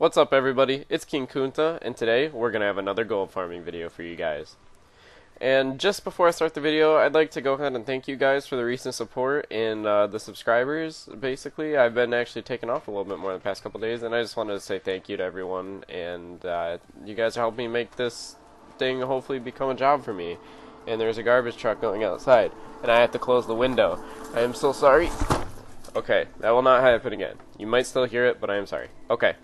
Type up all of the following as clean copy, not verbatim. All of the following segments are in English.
What's up everybody, it's King Kunta, and today we're going to have another gold farming video for you guys. And just before I start the video, I'd like to go ahead and thank you guys for the recent support and the subscribers, basically. I've been actually taking off a little bit more the past couple days, and I just wanted to say thank you to everyone, and you guys are helping me make this thing hopefully become a job for me. And there's a garbage truck going outside, and I have to close the window. I am so sorry. Okay, that will not happen again. You might still hear it, but I am sorry. Okay.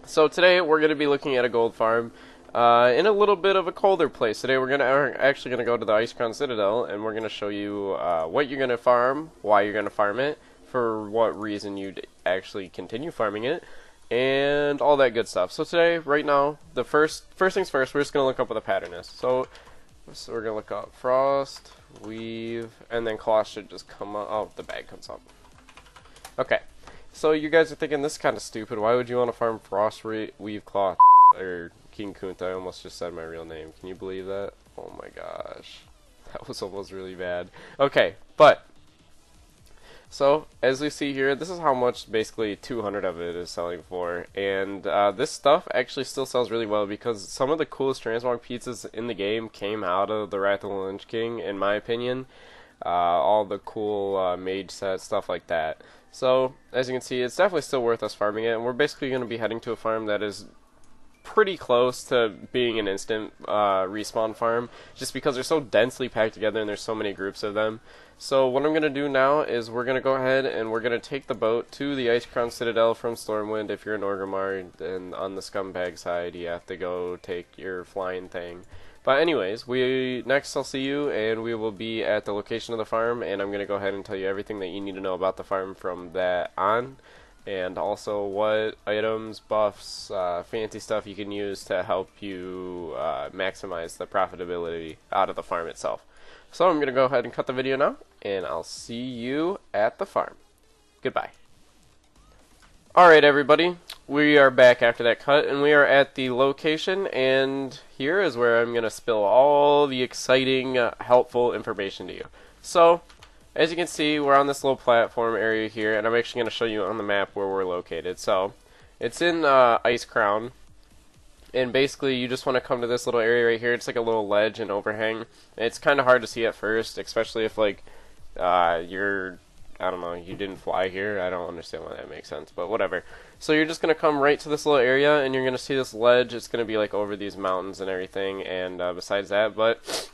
So today we're going to be looking at a gold farm in a little bit of a colder place. Today we're actually going to go to the Ice Crown Citadel, and we're going to show you what you're going to farm, why you're going to farm it, for what reason you'd actually continue farming it, and all that good stuff. So today, right now, the first things first, we're just going to look up what the pattern is. So we're going to look up Frost, Weave, and then Cloth should just come up. Oh, the bag comes up. Okay. So you guys are thinking this is kind of stupid. Why would you want to farm Frost, Weave, Cloth, or King Kunta? I almost just said my real name. Can you believe that? Oh my gosh. That was almost really bad. Okay, but so as we see here, this is how much basically 200 of it is selling for. And this stuff actually still sells really well because some of the coolest transmog pizzas in the game came out of the Wrath of the Lich King, in my opinion. All the cool mage sets, stuff like that. So, as you can see, it's definitely still worth us farming it, and we're basically going to be heading to a farm that is pretty close to being an instant respawn farm, just because they're so densely packed together and there's so many groups of them. So what I'm going to do now is we're going to go ahead and we're going to take the boat to the Ice Crown Citadel from Stormwind. If you're in Orgrimmar, then on the scumbag side, you have to go take your flying thing. But anyways, next I'll see you, and we will be at the location of the farm, and I'm going to go ahead and tell you everything that you need to know about the farm from that on, and also what items, buffs, fancy stuff you can use to help you maximize the profitability out of the farm itself. So I'm going to go ahead and cut the video now, and I'll see you at the farm. Goodbye. Alright everybody, we are back after that cut, and we are at the location, and here is where I'm going to spill all the exciting, helpful information to you. So, as you can see, we're on this little platform area here, and I'm actually going to show you on the map where we're located. So, it's in Ice Crown, and basically you just want to come to this little area right here. It's like a little ledge and overhang. It's kind of hard to see at first, especially if like I don't know, you didn't fly here. I don't understand why that makes sense, but whatever. So you're just going to come right to this little area, and you're going to see this ledge. It's going to be like over these mountains and everything, and besides that, but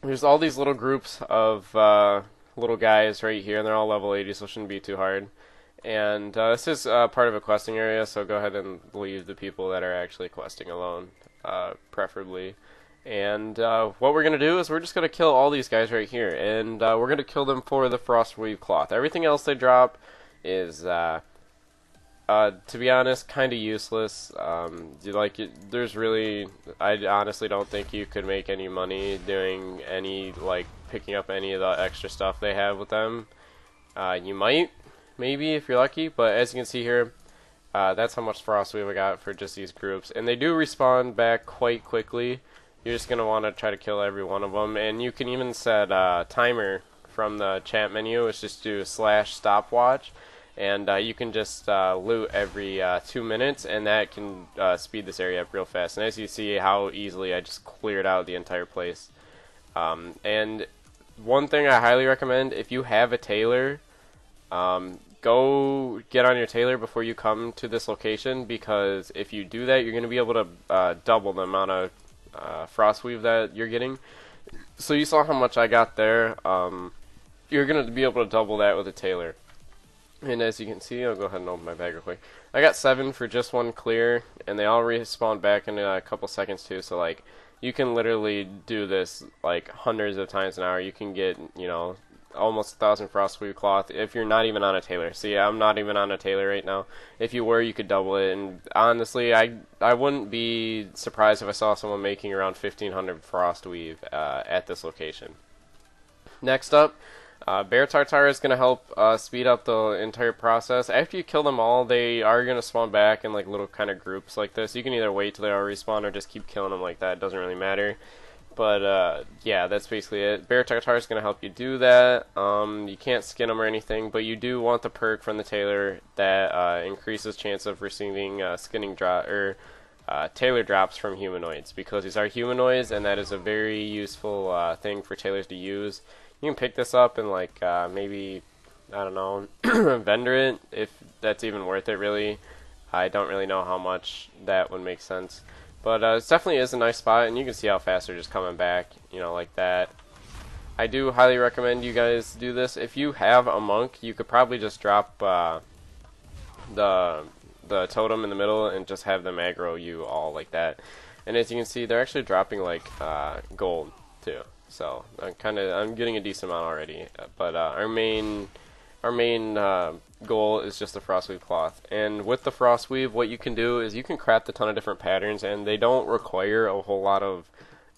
there's all these little groups of little guys right here, and they're all level 80, so it shouldn't be too hard. And this is part of a questing area, so go ahead and leave the people that are actually questing alone, preferably. And what we're going to do is we're just going to kill all these guys right here, and we're going to kill them for the Frost Weave Cloth. Everything else they drop is, to be honest, kind of useless. There's really, I honestly don't think you could make any money doing any, like, picking up any of the extra stuff they have with them. You might, maybe, if you're lucky, but as you can see here, that's how much Frost Weave I got for just these groups. And they do respawn back quite quickly. You're just going to want to try to kill every one of them, and you can even set a timer from the chat menu. It's just do /stopwatch, and you can just loot every 2 minutes, and that can speed this area up real fast. And as you see how easily I just cleared out the entire place. And one thing I highly recommend, if you have a tailor, go get on your tailor before you come to this location, because if you do that, you're going to be able to double the amount of Frost Weave that you're getting. So you saw how much I got there. You're going to be able to double that with a tailor. And as you can see, I'll go ahead and open my bag real quick. I got 7 for just one clear, and they all respawn back in a couple seconds too. So like, you can literally do this like hundreds of times an hour. You can get, you know, almost 1,000 Frost Weave Cloth if you're not even on a tailor. See, I'm not even on a tailor right now. If you were, you could double it, and honestly, I wouldn't be surprised if I saw someone making around 1,500 Frost Weave at this location. Next up, Bear Tartar is going to help speed up the entire process. After you kill them all, they are going to spawn back in like little kind of groups like this. You can either wait till they all respawn or just keep killing them like that. It doesn't really matter. But yeah, that's basically it. Bear Tartar is going to help you do that. You can't skin them or anything, but you do want the perk from the tailor that increases chance of receiving skinning drop or tailor drops from humanoids, because these are humanoids, and that is a very useful thing for tailors to use. You can pick this up and like maybe, I don't know, vendor it if that's even worth it. Really, I don't really know how much that would make sense. But it definitely is a nice spot, and you can see how fast they're just coming back, you know, like that. I do highly recommend you guys do this. If you have a monk, you could probably just drop the totem in the middle and just have them aggro you all like that. And as you can see, they're actually dropping like gold too. So I'm getting a decent amount already. But our main goal is just the Frostweave cloth. And with the Frostweave, what you can do is you can craft a ton of different patterns, and they don't require a whole lot of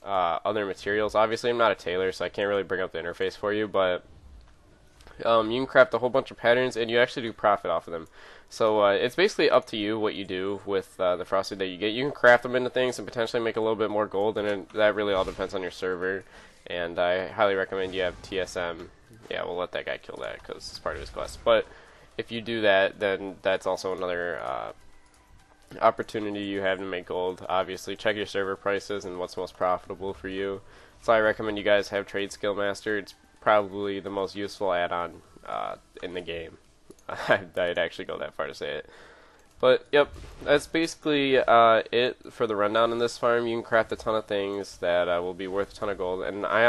other materials. Obviously, I'm not a tailor, so I can't really bring up the interface for you, but you can craft a whole bunch of patterns, and you actually do profit off of them. So it's basically up to you what you do with the Frostweave that you get. You can craft them into things and potentially make a little bit more gold, and that really all depends on your server. And I highly recommend you have TSM. Yeah, we'll let that guy kill that because it's part of his quest. But if you do that, then that's also another opportunity you have to make gold. Obviously, check your server prices and what's most profitable for you. So I recommend you guys have Trade Skill Master. It's probably the most useful add-on in the game. I'd actually go that far to say it. But, yep, that's basically it for the rundown in this farm. You can craft a ton of things that will be worth a ton of gold. And I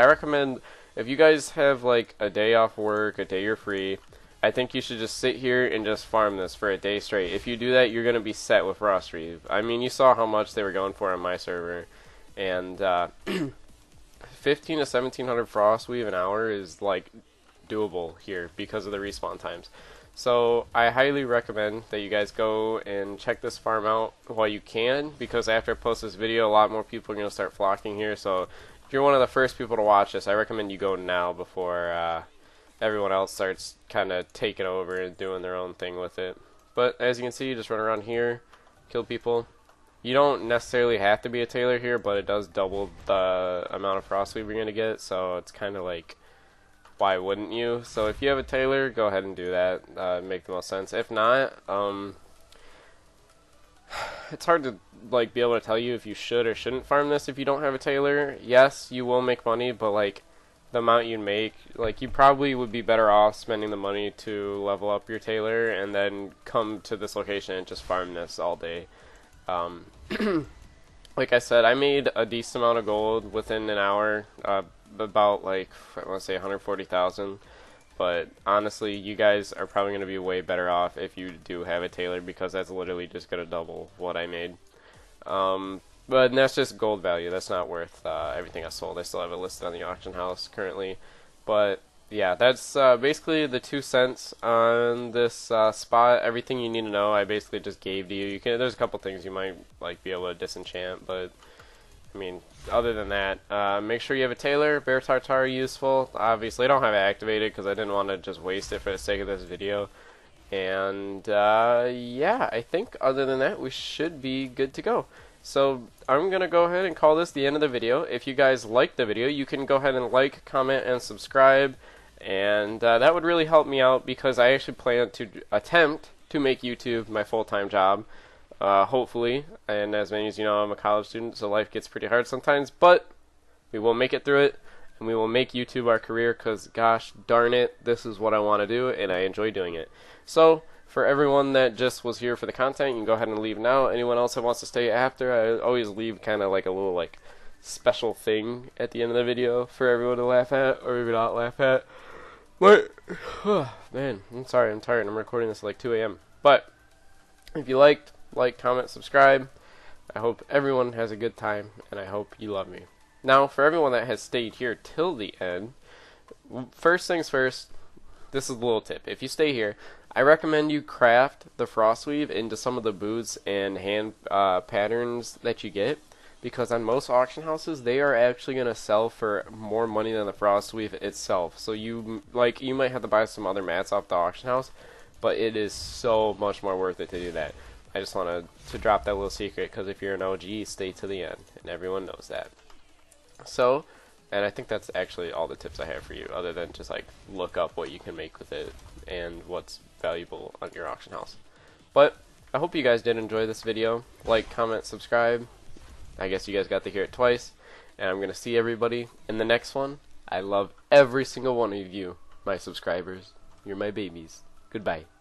recommend, if you guys have like a day off work, a day you're free, I think you should just sit here and just farm this for a day straight. If you do that, you're going to be set with Frostweave. I mean, you saw how much they were going for on my server. And 15 to 1700 Frostweave an hour is like doable here because of the respawn times. So I highly recommend that you guys go and check this farm out while you can, because after I post this video, a lot more people are going to start flocking here. So if you're one of the first people to watch this, I recommend you go now before everyone else starts kind of taking over and doing their own thing with it. But as you can see, you just run around here, kill people. You don't necessarily have to be a tailor here, but it does double the amount of Frostweave you're going to get, so it's kind of like, why wouldn't you? So if you have a tailor, go ahead and do that. Make the most sense. If not, it's hard to like be able to tell you if you should or shouldn't farm this if you don't have a tailor. Yes, you will make money, but like the amount you make, like you probably would be better off spending the money to level up your tailor and then come to this location and just farm this all day. Like I said, I made a decent amount of gold within an hour. About like, I want to say 140,000, but honestly you guys are probably going to be way better off if you do have a tailor, because that's literally just going to double what I made. But that's just gold value. That's not worth everything I sold. I still have it listed on the auction house currently. But yeah, that's basically the 2 cents on this spot. Everything you need to know I basically just gave to you. There's a couple things you might like be able to disenchant, but I mean, other than that, make sure you have a tailor. Bear Tartar useful. Obviously, I don't have it activated because I didn't want to just waste it for the sake of this video. And yeah, I think other than that, we should be good to go. So I'm going to go ahead and call this the end of the video. If you guys liked the video, you can go ahead and like, comment, and subscribe. And that would really help me out, because I actually plan to attempt to make YouTube my full-time job. Hopefully, and as many as you know, I'm a college student, so life gets pretty hard sometimes, but we will make it through it, and we will make YouTube our career, because gosh darn it, this is what I want to do, and I enjoy doing it. So, for everyone that just was here for the content, you can go ahead and leave now. Anyone else that wants to stay after, I always leave kind of like a little like special thing at the end of the video for everyone to laugh at, or maybe not laugh at. But, man, I'm sorry, I'm tired, I'm recording this at like 2 a.m. But, if you liked, like, comment, subscribe. I hope everyone has a good time, and I hope you love me. Now, for everyone that has stayed here till the end, first things first, this is a little tip. If you stay here, I recommend you craft the Frostweave into some of the boots and hand patterns that you get, because on most auction houses, they are actually going to sell for more money than the Frostweave itself. So you might have to buy some other mats off the auction house, but it is so much more worth it to do that. I just wanted to drop that little secret, because if you're an OG, stay to the end, and everyone knows that. So, and I think that's actually all the tips I have for you, other than just like look up what you can make with it and what's valuable on your auction house. But I hope you guys did enjoy this video. Like, comment, subscribe. I guess you guys got to hear it twice. And I'm going to see everybody in the next one. I love every single one of you, my subscribers. You're my babies. Goodbye.